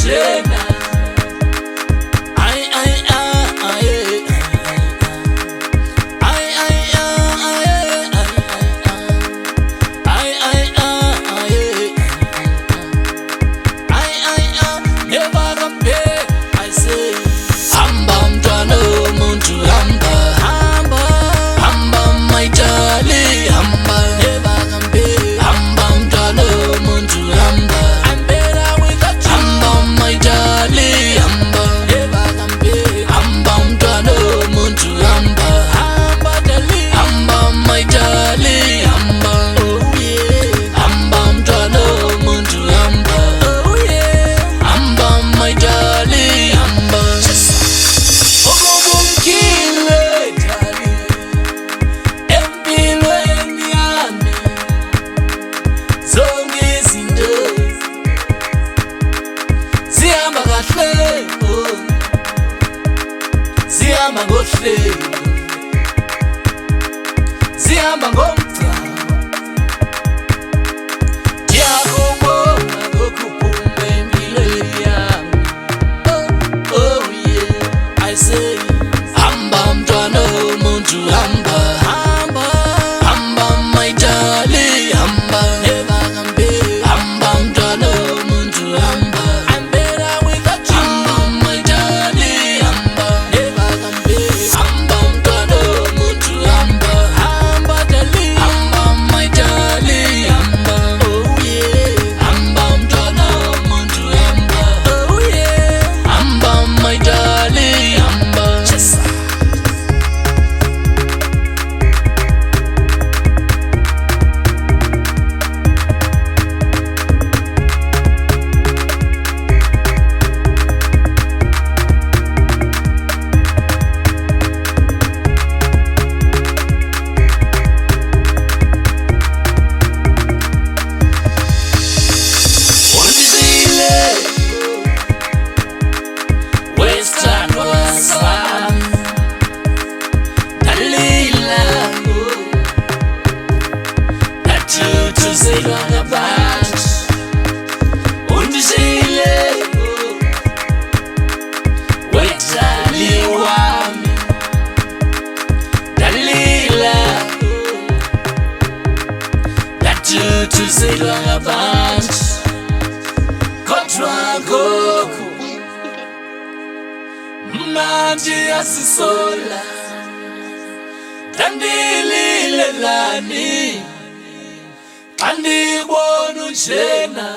unjena. Zihamba ngohlelo, zihamba ngomgca. Ngiyakubona lokhu kuphuma empilweni yami. Oh yeah, I say hamba mntwana womuntu, hamba hamba hamba my darling, hamba never kambe. Hamba mntwana womuntu, hamba. I'm better without you. Hamba my darling, hamba never kambe. Hamba mntwana womuntu, hamba hamba darling, hamba my darling, hamba. Oh yeah, hamba mntwana womuntu, hamba. Oh yeah, hamba my darling, hamba. Undishiyile, wesithandwa sami, ndalila ndathuthuzelwa ngabantu. Undishiyile, wedali wami, ndalila ndathuthuzelwa ngabantu. Kodwa ngoku mnandi yasisola, ndandilile lani xa ndibona unjena.